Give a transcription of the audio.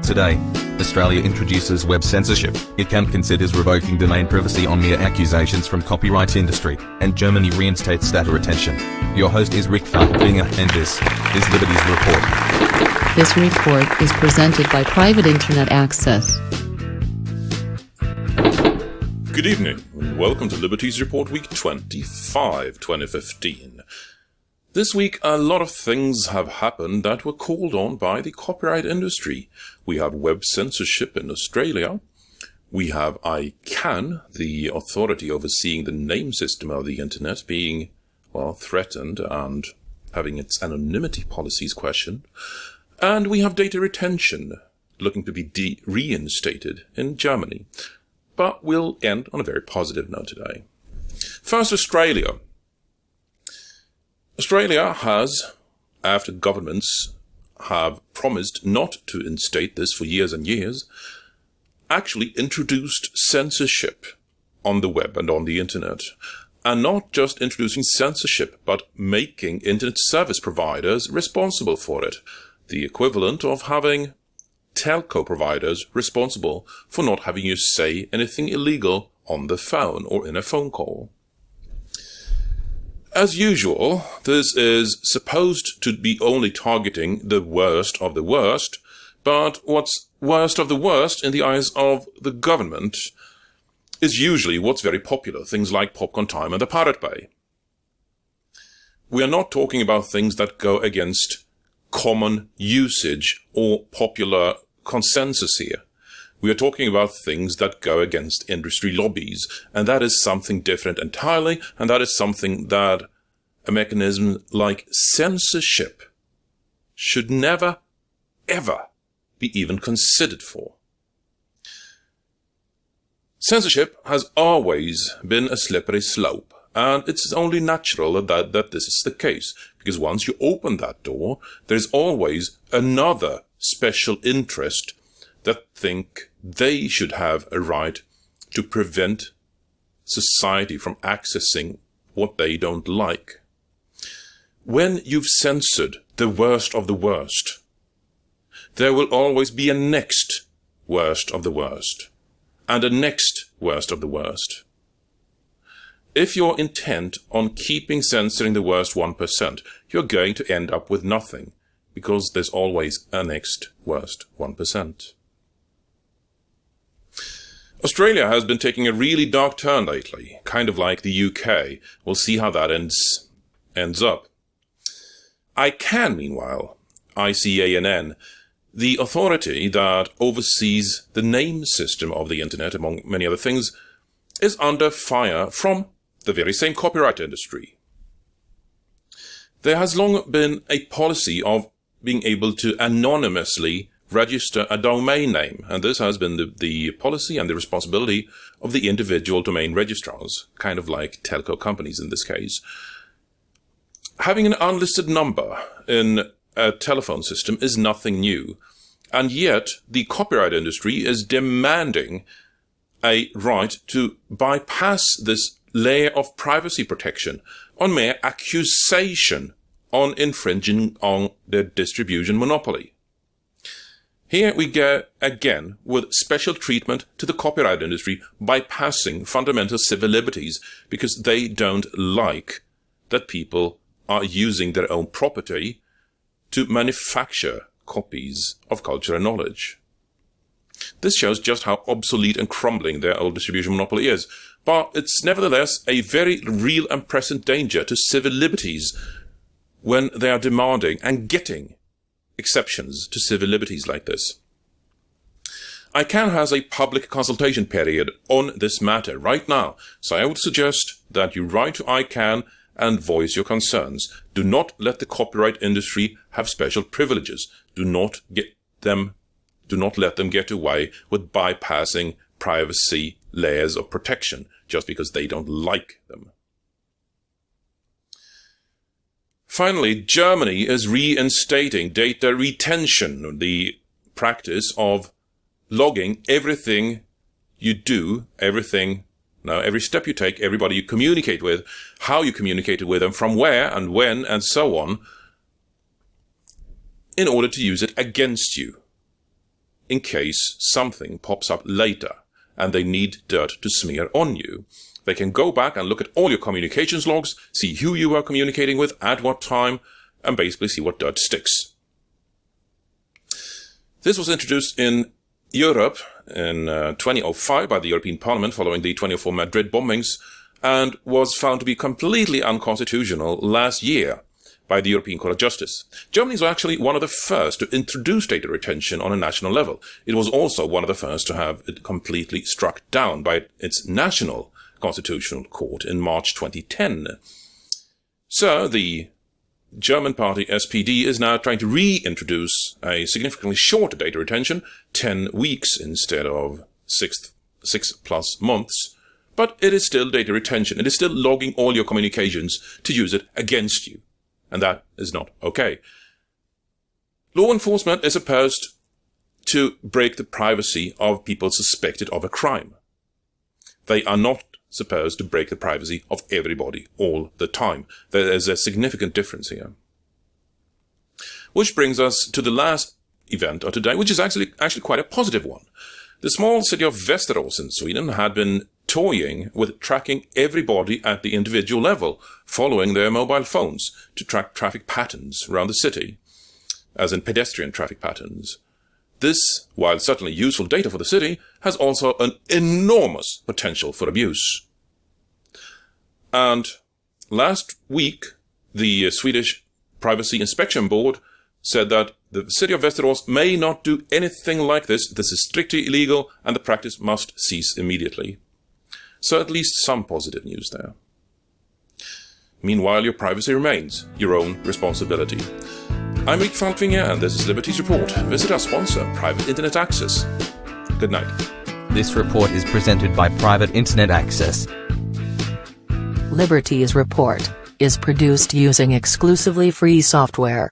Today, Australia introduces web censorship. It can consider revoking domain privacy on mere accusations from copyright industry, and Germany reinstates data retention. Your host is Rick Falkvinger, and this is Liberties Report. This report is presented by Private Internet Access. Good evening, and welcome to Liberties Report Week 25, 2015. This week, a lot of things have happened that were called on by the copyright industry. We have web censorship in Australia. We have ICANN, the authority overseeing the name system of the internet, being, threatened and having its anonymity policies questioned. And we have data retention looking to be reinstated in Germany. But we'll end on a very positive note today. First, Australia. Australia has, after governments have promised not to instate this for years and years, actually introduced censorship on the web and on the internet. And not just introducing censorship, but making internet service providers responsible for it. The equivalent of having telco providers responsible for not having you say anything illegal on the phone or in a phone call. As usual, this is supposed to be only targeting the worst of the worst, but what's worst of the worst in the eyes of the government is usually what's very popular, things like Popcorn Time and the Pirate Bay. We are not talking about things that go against common usage or popular consensus here. We are talking about things that go against industry lobbies, and that is something different entirely, and that is something that a mechanism like censorship should never, ever be even considered for. Censorship has always been a slippery slope, and it's only natural that this is the case, because once you open that door, there's always another special interest that think they should have a right to prevent society from accessing what they don't like. When you've censored the worst of the worst, there will always be a next worst of the worst, and a next worst of the worst. If you're intent on keeping censoring the worst 1%, you're going to end up with nothing, because there's always a next worst 1%. Australia has been taking a really dark turn lately, kind of like the UK. We'll see how that ends up. ICANN, meanwhile, ICANN, the authority that oversees the name system of the internet, among many other things, is under fire from the very same copyright industry. There has long been a policy of being able to anonymously register a domain name, and this has been the policy and the responsibility of the individual domain registrars, kind of like telco companies in this case. Having an unlisted number in a telephone system is nothing new, and yet the copyright industry is demanding a right to bypass this layer of privacy protection on mere accusation on infringing on their distribution monopoly. Here we go again with special treatment to the copyright industry bypassing fundamental civil liberties because they don't like that people are using their own property to manufacture copies of culture and knowledge. This shows just how obsolete and crumbling their old distribution monopoly is, but it's nevertheless a very real and present danger to civil liberties when they are demanding and getting exceptions to civil liberties like this. ICANN has a public consultation period on this matter right now, so I would suggest that you write to ICANN and voice your concerns. Do not let the copyright industry have special privileges. Do not let them get away with bypassing privacy layers of protection just because they don't like them. Finally, Germany is reinstating data retention, the practice of logging everything you do, every step you take, everybody you communicate with, how you communicated with them, from where and when and so on, in order to use it against you. in case something pops up later and they need dirt to smear on you. They can go back and look at all your communications logs, see who you were communicating with, at what time, and basically see what dirt sticks. This was introduced in Europe in 2005 by the European Parliament following the 2004 Madrid bombings, and was found to be completely unconstitutional last year by the European Court of Justice. Germany was actually one of the first to introduce data retention on a national level. It was also one of the first to have it completely struck down by its national constitutional court in March 2010. So the German party SPD is now trying to reintroduce a significantly shorter data retention, 10 weeks instead of 6+ months. But it is still data retention. It is still logging all your communications to use it against you. And that is not okay. Law enforcement is supposed to break the privacy of people suspected of a crime. They are not supposed to break the privacy of everybody all the time. There is a significant difference here. Which brings us to the last event of today, which is actually quite a positive one. The small city of Västerås in Sweden had been toying with tracking everybody at the individual level, following their mobile phones to track traffic patterns around the city, as in pedestrian traffic patterns. This, while certainly useful data for the city, has also an enormous potential for abuse. And last week, the Swedish Privacy Inspection Board said that the city of Västerås may not do anything like this. This is strictly illegal and the practice must cease immediately. So at least some positive news there. Meanwhile, your privacy remains your own responsibility. I'm Rick Falkvinger and this is Liberties Report. Visit our sponsor, Private Internet Access. Good night. This report is presented by Private Internet Access. Liberties Report is produced using exclusively free software.